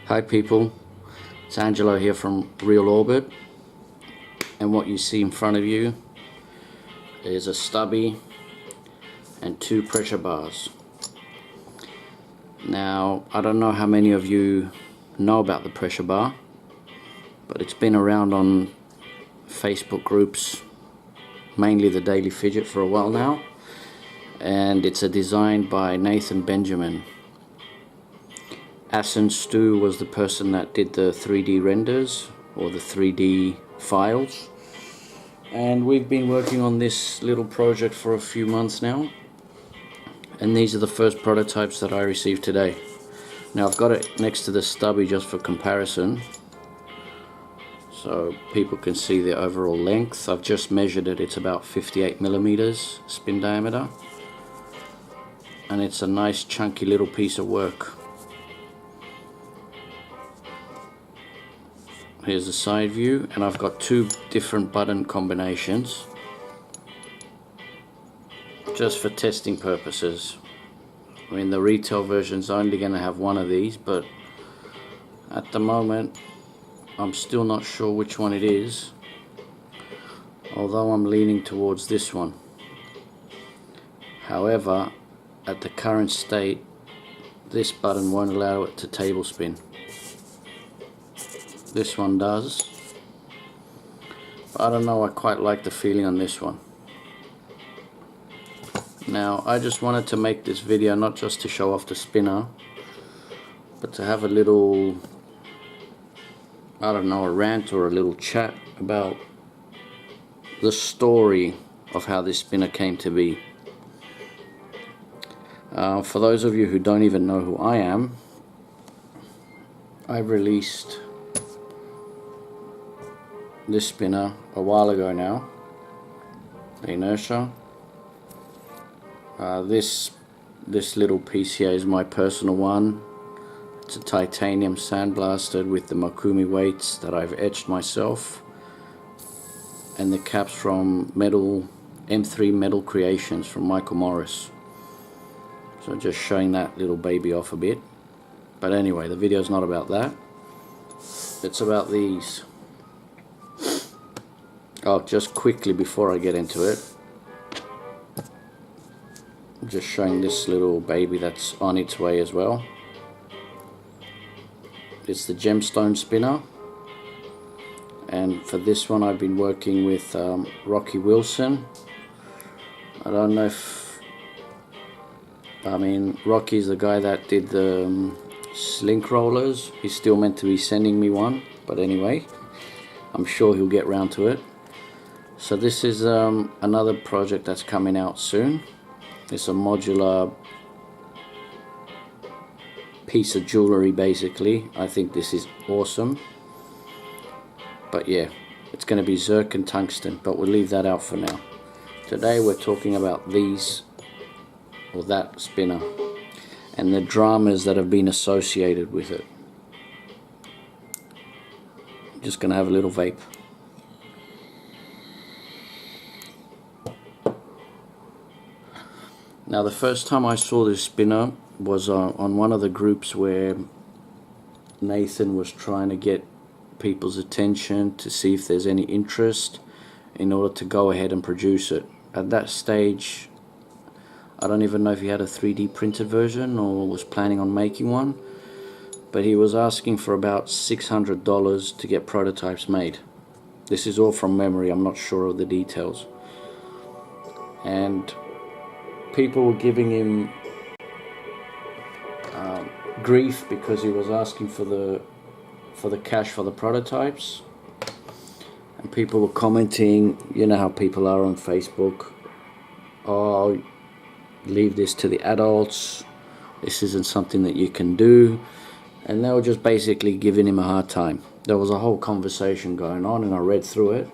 Hi people, it's Angelo here from Realorbit, and what you see in front of you is a stubby and two pressure bars. Now, I don't know how many of you know about the pressure bar, but it's been around on Facebook groups, mainly the Daily Fidget, for a while now, and it's a design by Nathan Benjamin. Asen Stu was the person that did the 3D renders or the 3D files, and we've been working on this little project for a few months now, and these are the first prototypes that I received today. Now I've got it next to the stubby just for comparison so people can see the overall length. I've just measured it, it's about 58 millimeters spin diameter, and it's a nice chunky little piece of work. Here's the side view, and I've got two different button combinations just for testing purposes. I mean, the retail version's only going to have one of these, but at the moment I'm still not sure which one it is, although I'm leaning towards this one. However, at the current state, this button won't allow it to table spin. This one does, but I don't know, I quite like the feeling on this one. Now, I just wanted to make this video not just to show off the spinner, but to have a little, I don't know, a rant or a little chat about the story of how this spinner came to be. For those of you who don't even know who I am, I've released this spinner a while ago now, the Inertia. This little piece here is my personal one. It's a titanium sandblasted with the Makumi weights that I've etched myself, and the caps from M3 Metal Creations from Michael Morris. So just showing that little baby off a bit. But anyway, the video's not about that. It's about these. Oh, just quickly before I get into it, I'm just showing this little baby that's on its way as well. It's the gemstone spinner, and for this one I've been working with Rocky Wilson. I don't know if, Rocky's the guy that did the slink rollers. He's still meant to be sending me one, but anyway, I'm sure he'll get round to it. So this is another project that's coming out soon. It's a modular piece of jewelry basically. I think this is awesome. But yeah, it's going to be Zirc and tungsten, but we'll leave that out for now. Today we're talking about these, or that spinner, and the dramas that have been associated with it. I'm just going to have a little vape. Now, the first time I saw this spinner was on one of the groups where Nathan was trying to get people's attention to see if there's any interest in order to go ahead and produce it. At that stage, I don't even know if he had a 3D printed version or was planning on making one, but he was asking for about $600 to get prototypes made. This is all from memory, I'm not sure of the details. And people were giving him grief because he was asking for the cash for the prototypes, and people were commenting, you know how people are on Facebook, oh, leave this to the adults, this isn't something that you can do, and they were just basically giving him a hard time. There was a whole conversation going on, and I read through it.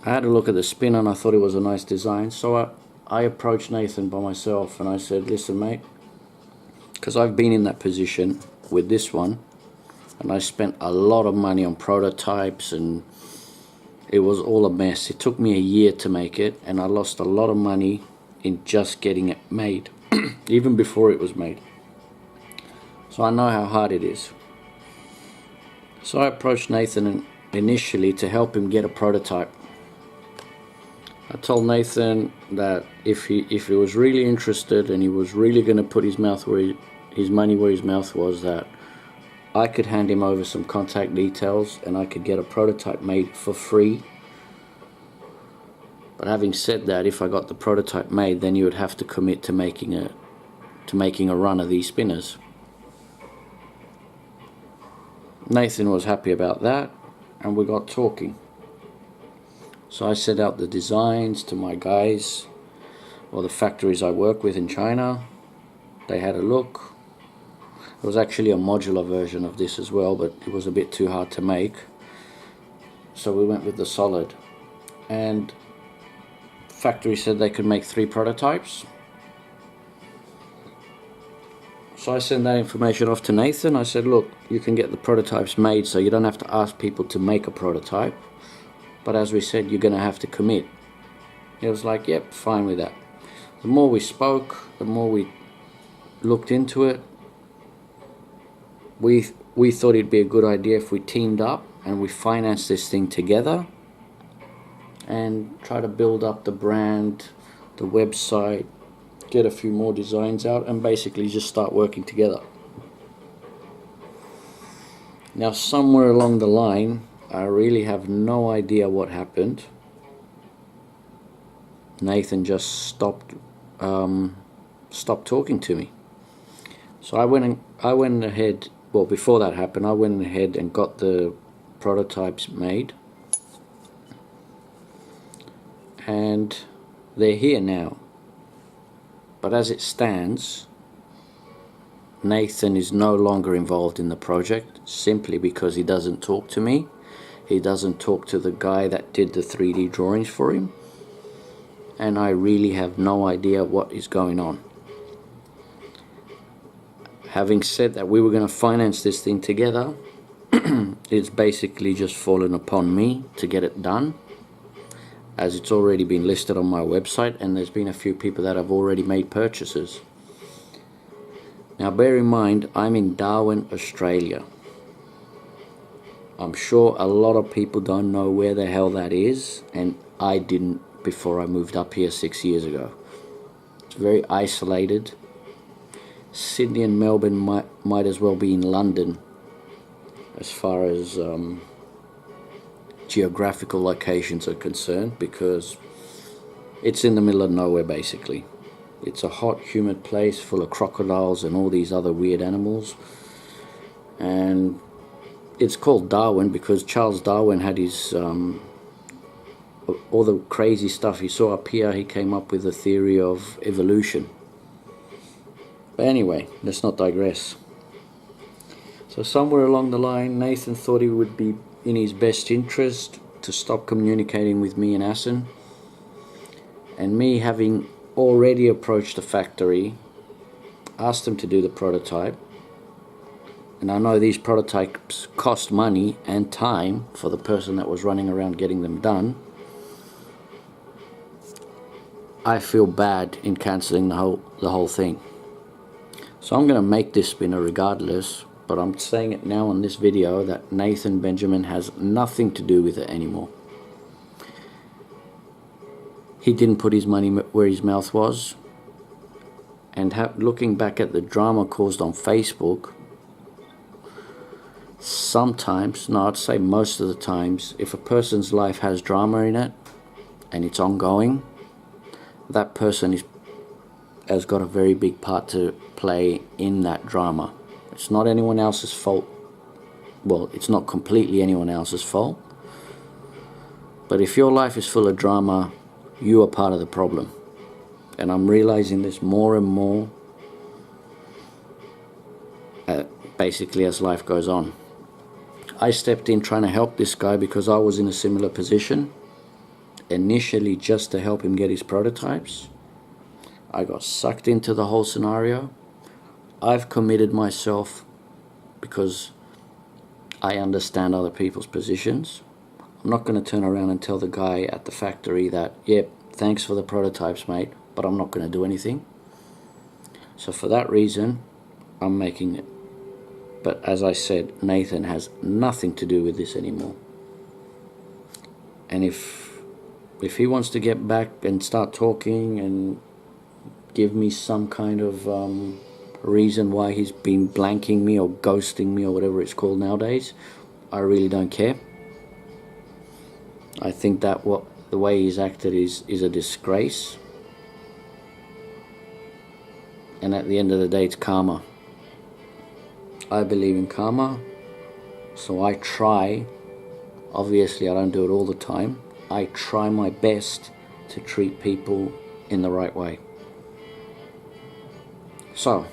I had a look at the spinner and I thought it was a nice design, so I approached Nathan by myself and I said, listen mate, because I've been in that position with this one, and I spent a lot of money on prototypes and it was all a mess. It took me a year to make it, and I lost a lot of money in just getting it made, even before it was made. So I know how hard it is. So I approached Nathan initially to help him get a prototype. I told Nathan that if he was really interested and he was really going to put his money where his mouth was, that I could hand him over some contact details and I could get a prototype made for free. But having said that, if I got the prototype made, then you would have to commit to making a run of these spinners. Nathan was happy about that, and we got talking. So I set out the designs to my guys, or the factories I work with in China. They had a look. It was actually a modular version of this as well, but it was a bit too hard to make. So we went with the solid. And the factory said they could make 3 prototypes. So I sent that information off to Nathan. I said, look, you can get the prototypes made so you don't have to ask people to make a prototype. But as we said, you're going to have to commit. He was like, yep, fine with that. The more we spoke, the more we looked into it, we thought it'd be a good idea if we teamed up and we financed this thing together and try to build up the brand, the website, get a few more designs out, and basically just start working together. Now, somewhere along the line, I really have no idea what happened. Nathan just stopped talking to me. So I went ahead. Well, before that happened, I went ahead and got the prototypes made, and they're here now. But as it stands, Nathan is no longer involved in the project simply because he doesn't talk to me. He doesn't talk to the guy that did the 3D drawings for him. And I really have no idea what is going on. Having said that, we were going to finance this thing together. It's basically just fallen upon me to get it done, as it's already been listed on my website and there's been a few people that have already made purchases. Now bear in mind, I'm in Darwin, Australia. I'm sure a lot of people don't know where the hell that is, and I didn't before I moved up here 6 years ago. It's very isolated. Sydney and Melbourne might as well be in London as far as geographical locations are concerned, because it's in the middle of nowhere basically. It's a hot, humid place full of crocodiles and all these other weird animals. And it's called Darwin because Charles Darwin had his all the crazy stuff he saw up here. He came up with the theory of evolution. But anyway, let's not digress. So somewhere along the line, Nathan thought it would be in his best interest to stop communicating with me and Asen. And me, having already approached the factory, asked them to do the prototype. And I know these prototypes cost money and time for the person that was running around getting them done. I feel bad in cancelling the whole thing. So I'm going to make this spinner regardless, but I'm saying it now on this video that Nathan Benjamin has nothing to do with it anymore. He didn't put his money where his mouth was, and looking back at the drama caused on Facebook, sometimes, no, I'd say most of the times, if a person's life has drama in it and it's ongoing, that person has got a very big part to play in that drama. It's not anyone else's fault. Well, it's not completely anyone else's fault. But if your life is full of drama, you are part of the problem. And I'm realizing this more and more, basically as life goes on. I stepped in trying to help this guy because I was in a similar position. Initially just to help him get his prototypes. I got sucked into the whole scenario. I've committed myself because I understand other people's positions. I'm not going to turn around and tell the guy at the factory that, yep, thanks for the prototypes, mate, but I'm not going to do anything. So for that reason, I'm making But as I said, Nathan has nothing to do with this anymore. And if he wants to get back and start talking and give me some kind of reason why he's been blanking me or ghosting me or whatever it's called nowadays, I really don't care. I think that the way he's acted is a disgrace. And at the end of the day, it's karma. I believe in karma, so I try. Obviously, I don't do it all the time. I try my best to treat people in the right way. So,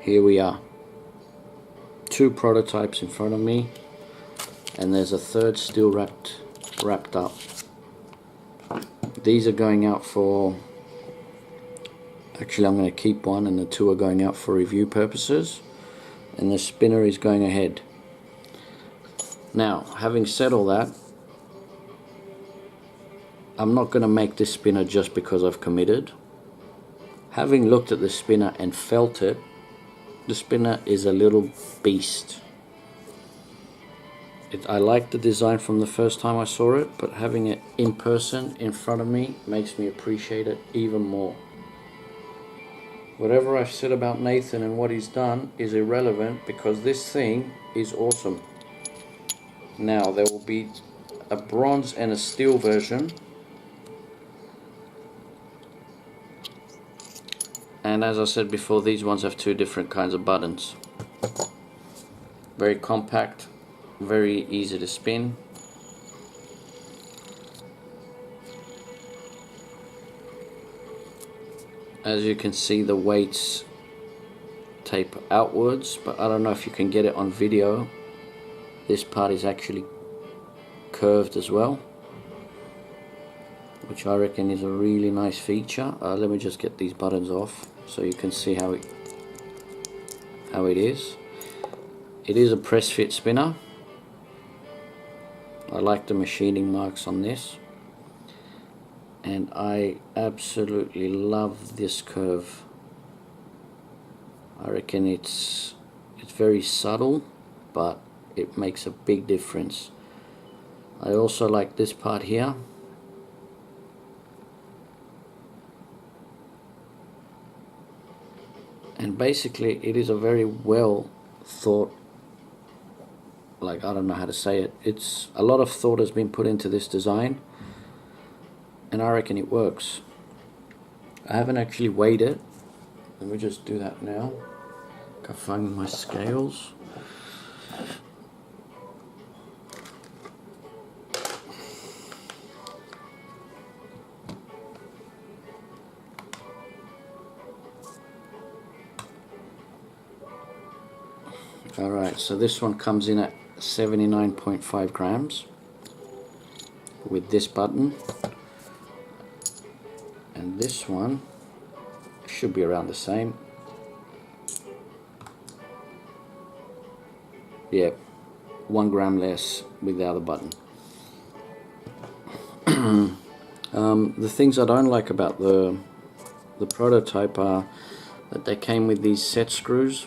here we are. 2 prototypes in front of me, and there's a third still wrapped up. These are going out for... Actually, I'm going to keep one, and the 2 are going out for review purposes, and the spinner is going ahead. Now, having said all that, I'm not going to make this spinner just because I've committed. Having looked at the spinner and felt it, the spinner is a little beast. I like the design from the first time I saw it, but having it in person in front of me makes me appreciate it even more. Whatever I've said about Nathan and what he's done is irrelevant, because this thing is awesome. Now, there will be a bronze and a steel version. And as I said before, these ones have 2 different kinds of buttons. Very compact, very easy to spin. As you can see, the weights tape outwards, but I don't know if you can get it on video. This part is actually curved as well, which I reckon is a really nice feature. Let me just get these buttons off so you can see how it is. It is a press fit spinner. I like the machining marks on this, and I absolutely love this curve. I reckon it's very subtle, but it makes a big difference. I also like this part here. And basically it is a very well thought, like, I don't know how to say it. It's a lot of thought has been put into this design, and I reckon it works. I haven't actually weighed it. Let me just do that now. Go find my scales. Alright, so this one comes in at 79.5 grams with this button, and this one should be around the same. Yeah, 1 gram less with the other button. The things I don't like about the prototype are that they came with these set screws.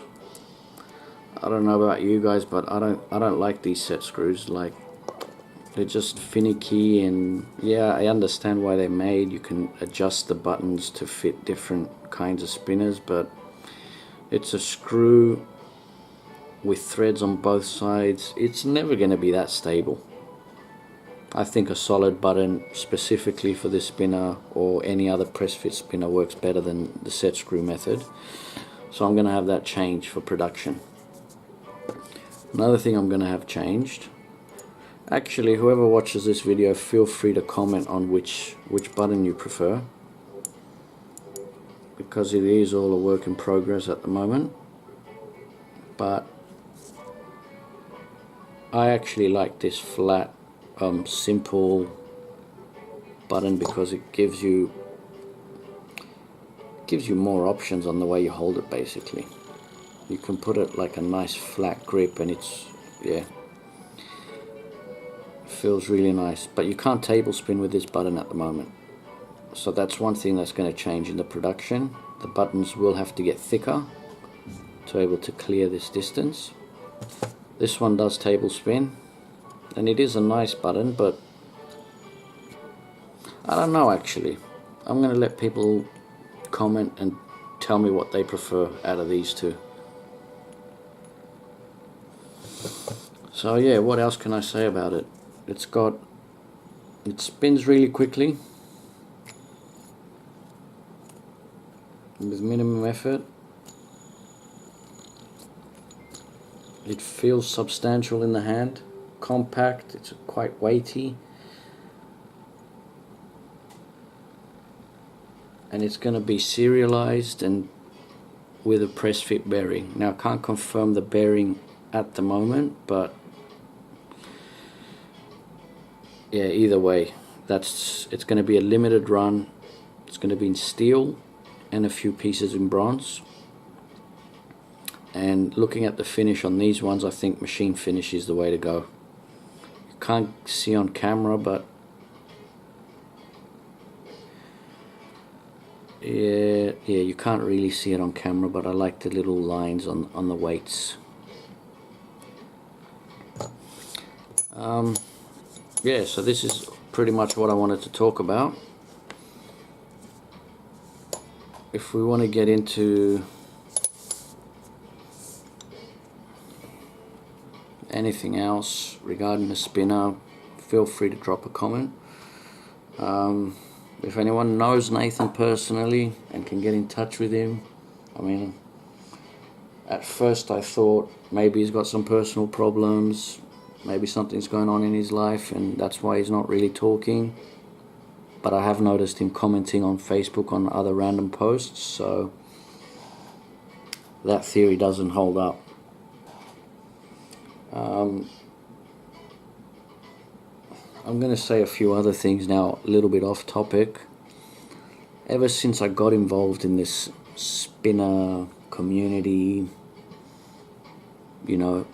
I don't know about you guys, but I don't like these set screws. Like, they're just finicky, and yeah, I understand why they're made. You can adjust the buttons to fit different kinds of spinners, but it's a screw with threads on both sides. It's never going to be that stable. I think a solid button specifically for this spinner or any other press fit spinner works better than the set screw method. So I'm going to have that changed for production. Another thing I'm going to have changed, actually, whoever watches this video, feel free to comment on which button you prefer, because it is all a work in progress at the moment. But I actually like this flat, simple button, because it gives you more options on the way you hold it. Basically, you can put it like a nice flat grip, and it's, yeah, feels really nice. But you can't table spin with this button at the moment, so that's one thing that's going to change in the production. The buttons will have to get thicker, to able to clear this distance. This one does table spin, and it is a nice button, but I don't know actually. I'm going to let people comment and tell me what they prefer out of these two. So yeah, what else can I say about it? It spins really quickly with minimum effort. It feels substantial in the hand, compact, it's quite weighty, and it's going to be serialized and with a press fit bearing. Now I can't confirm the bearing at the moment, but yeah, either way, it's going to be a limited run. It's going to be in steel and a few pieces in bronze. And looking at the finish on these ones, I think machine finish is the way to go. You can't see on camera, but yeah, you can't really see it on camera, but I like the little lines on the weights. Yeah, so this is pretty much what I wanted to talk about. If we want to get into anything else regarding the spinner, feel free to drop a comment. If anyone knows Nathan personally and can get in touch with him, I mean, at first I thought maybe he's got some personal problems, maybe something's going on in his life and that's why he's not really talking. But I have noticed him commenting on Facebook on other random posts, so that theory doesn't hold up. I'm going to say a few other things now, a little bit off topic. Ever since I got involved in this spinner community, you know,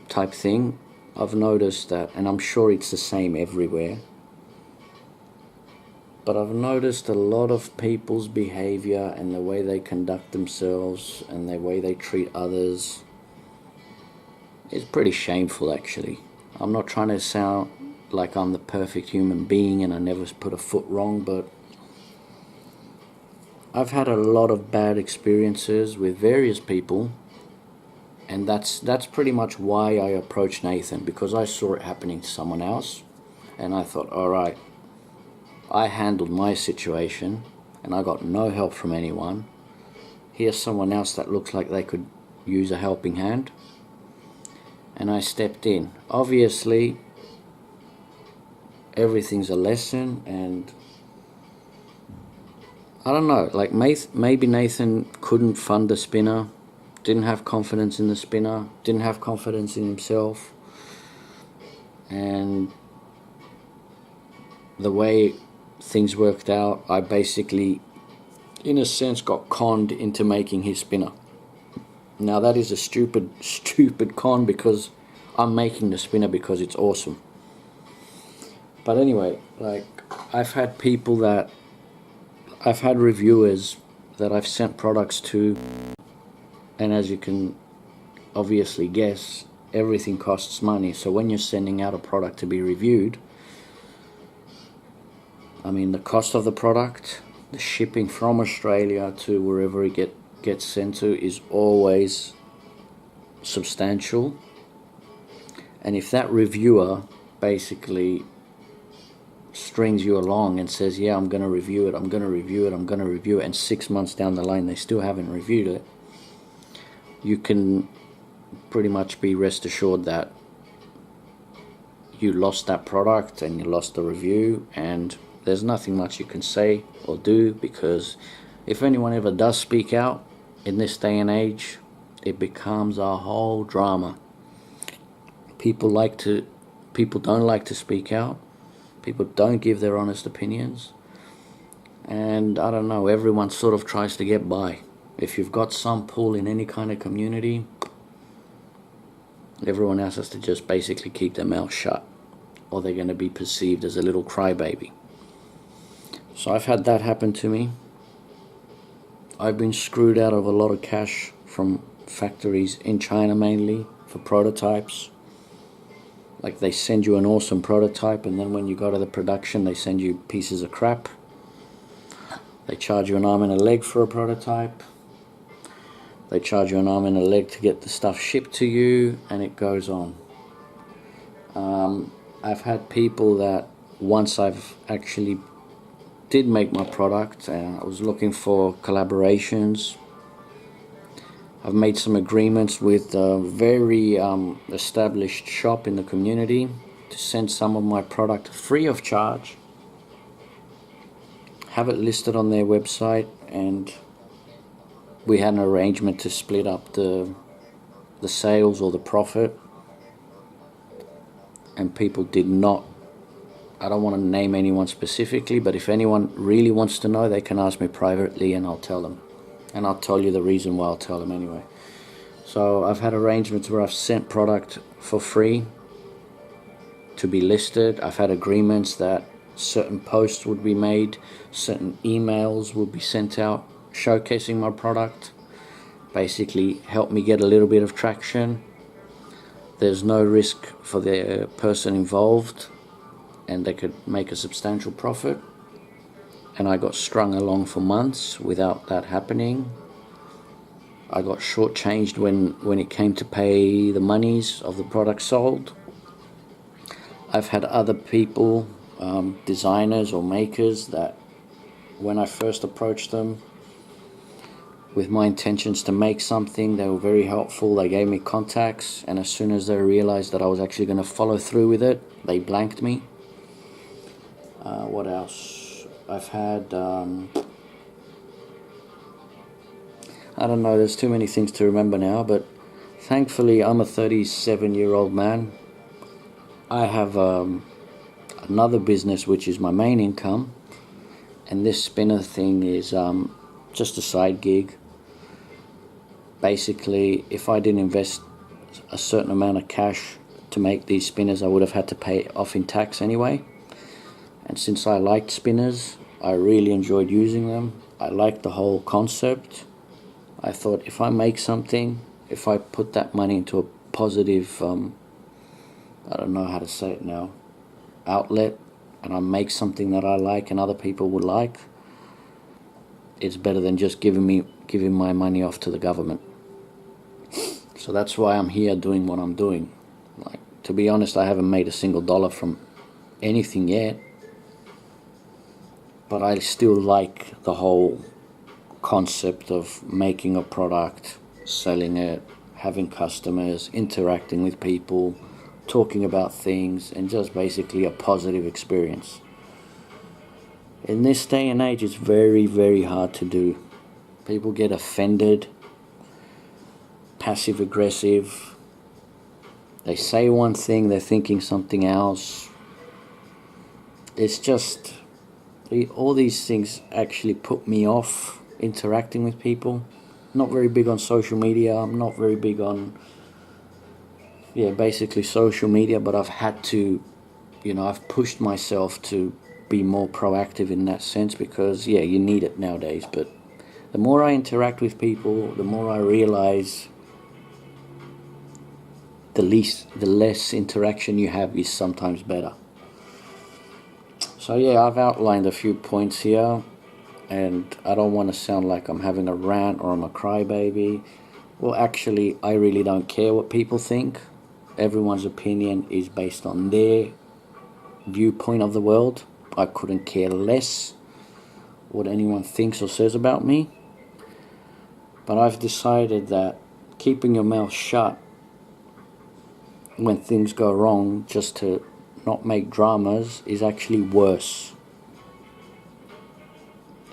type thing, I've noticed that, and I'm sure it's the same everywhere, but I've noticed a lot of people's behavior and the way they conduct themselves and the way they treat others is pretty shameful actually. I'm not trying to sound like I'm the perfect human being and I never put a foot wrong, but I've had a lot of bad experiences with various people, and that's pretty much why I approached Nathan, because I saw it happening to someone else and I thought, alright, I handled my situation and I got no help from anyone. Here's someone else that looks like they could use a helping hand, and I stepped in. Obviously everything's a lesson, and I don't know, like maybe Nathan couldn't fund the spinner, didn't have confidence in the spinner, didn't have confidence in himself, and the way things worked out, I basically, in a sense, got conned into making his spinner. Now that is a stupid con, because I'm making the spinner because it's awesome. But anyway, like, I've had reviewers that I've sent products to, and as you can obviously guess, everything costs money. So when you're sending out a product to be reviewed, I mean, the cost of the product, the shipping from Australia to wherever it gets sent to is always substantial. And if that reviewer basically strings you along and says, yeah, I'm going to review it, I'm going to review it, I'm going to review it, and 6 months down the line they still haven't reviewed it, you can pretty much be rest assured that you lost that product and you lost the review, and there's nothing much you can say or do, because if anyone ever does speak out in this day and age, it becomes a whole drama. People don't like to speak out. People don't give their honest opinions, and I don't know, everyone sort of tries to get by. If you've got some pull in any kind of community, everyone else has to just basically keep their mouth shut, or they're going to be perceived as a little crybaby. So I've had that happen to me. I've been screwed out of a lot of cash from factories in China mainly for prototypes. Like they send you an awesome prototype, and then when you go to the production they send you pieces of crap. They charge you an arm and a leg for a prototype. They charge you an arm and a leg to get the stuff shipped to you, and it goes on. I've had people that once I've actually did make my product, I was looking for collaborations. I've made some agreements with a very established shop in the community to send some of my product free of charge, have it listed on their website, and we had an arrangement to split up the sales or the profit. And people did not, I don't want to name anyone specifically, but if anyone really wants to know, they can ask me privately and I'll tell them. And I'll tell you the reason why. I'll tell them anyway. So I've had arrangements where I've sent product for free to be listed. I've had agreements that certain posts would be made, certain emails would be sent out showcasing my product, basically help me get a little bit of traction. There's no risk for the person involved, and they could make a substantial profit. And I got strung along for months without that happening. I got shortchanged when it came to pay the monies of the product sold. I've had other people, designers or makers, that when I first approached them with my intentions to make something, they were very helpful. They gave me contacts, and as soon as they realized that I was actually going to follow through with it, they blanked me. What else? I've had, I don't know, there's too many things to remember now, but thankfully I'm a 37-year-old man. I have another business which is my main income, and this spinner thing is just a side gig. Basically, if I didn't invest a certain amount of cash to make these spinners, I would have had to pay it off in tax anyway. And since I liked spinners, I really enjoyed using them. I liked the whole concept. I thought, if I make something, if I put that money into a positive, I don't know how to say it now, outlet, and I make something that I like and other people would like, it's better than just giving my money off to the government. So that's why I'm here doing what I'm doing. Like, to be honest, I haven't made a single dollar from anything yet, but I still like the whole concept of making a product, selling it, having customers, interacting with people, talking about things, and just basically a positive experience. In this day and age, it's very, very hard to do. People get offended, passive aggressive. They say one thing, they're thinking something else. It's just, all these things actually put me off interacting with people. Not very big on social media. I'm not very big on, basically social media, but I've had to, I've pushed myself to be more proactive in that sense, because you need it nowadays. But the more I interact with people, the more I realize the less interaction you have is sometimes better. So I've outlined a few points here, and I don't want to sound like I'm having a rant or I'm a crybaby. Well, actually, I really don't care what people think. Everyone's opinion is based on their viewpoint of the world. I couldn't care less what anyone thinks or says about me. But I've decided that keeping your mouth shut when things go wrong, just to not make dramas, is actually worse.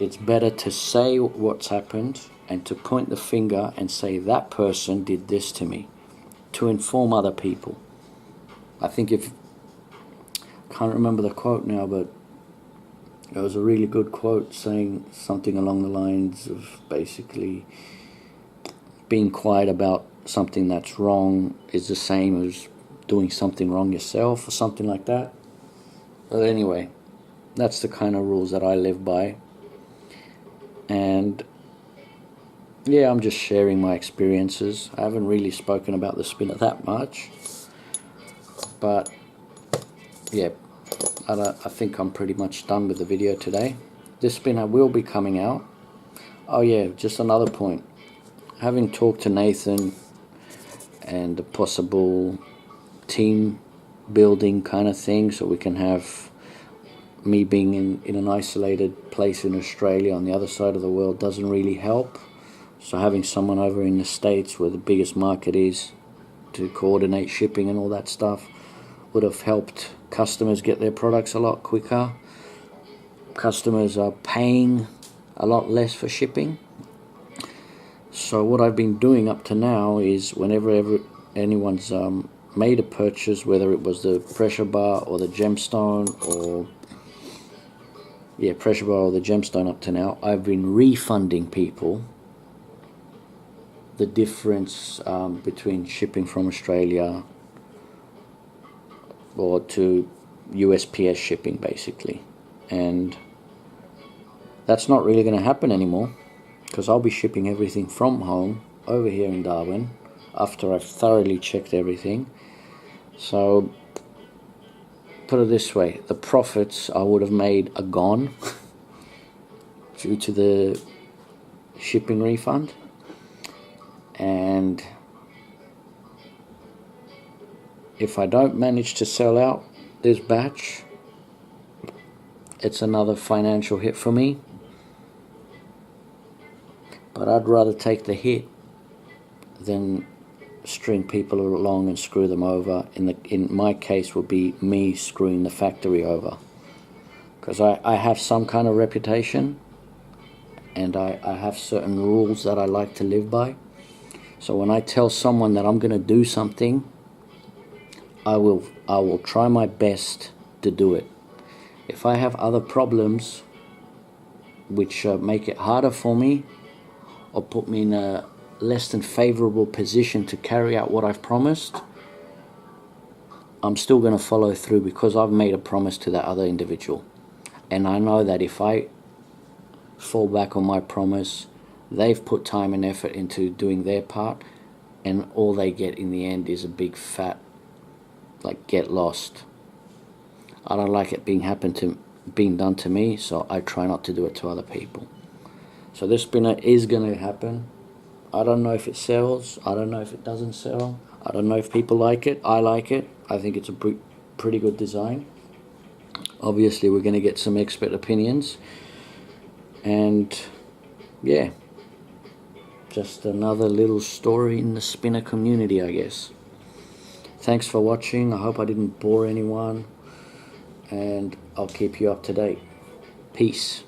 It's better to say what's happened and to point the finger and say, that person did this to me, to inform other people. I think can't remember the quote now, but it was a really good quote saying something along the lines of basically being quiet about something that's wrong is the same as doing something wrong yourself, or something like that. But anyway, that's the kind of rules that I live by. And yeah, I'm just sharing my experiences. I haven't really spoken about the spinner that much, but yeah, I think I'm pretty much done with the video today. This spinner will be coming out. Oh yeah, just another point. Having talked to Nathan and the possible team building kind of thing, so we can have me being in an isolated place in Australia on the other side of the world doesn't really help. So having someone over in the States where the biggest market is to coordinate shipping and all that stuff would have helped customers get their products a lot quicker. Customers are paying a lot less for shipping. So what I've been doing up to now is whenever anyone's made a purchase, whether it was the pressure bar or the gemstone, or yeah, pressure bar or the gemstone up to now, I've been refunding people the difference between shipping from Australia or to USPS shipping, basically. And that's not really going to happen anymore, because I'll be shipping everything from home over here in Darwin after I've thoroughly checked everything. So put it this way, the profits I would have made are gone due to the shipping refund. And if I don't manage to sell out this batch, it's another financial hit for me. But I'd rather take the hit than string people along and screw them over. In my case would be me screwing the factory over, because I have some kind of reputation and I have certain rules that I like to live by. So when I tell someone that I'm going to do something, I will try my best to do it. If I have other problems which make it harder for me or put me in a less than favorable position to carry out what I've promised, I'm still going to follow through, because I've made a promise to that other individual. And I know that if I fall back on my promise, they've put time and effort into doing their part, and all they get in the end is a big fat, like, get lost. I don't like it being done to me, so I try not to do it to other people. So this spinner is going to happen. I don't know if it sells. I don't know if it doesn't sell. I don't know if people like it. I like it. I think it's a pretty good design. Obviously, we're going to get some expert opinions. And yeah, just another little story in the spinner community, I guess. Thanks for watching. I hope I didn't bore anyone, and I'll keep you up to date. Peace.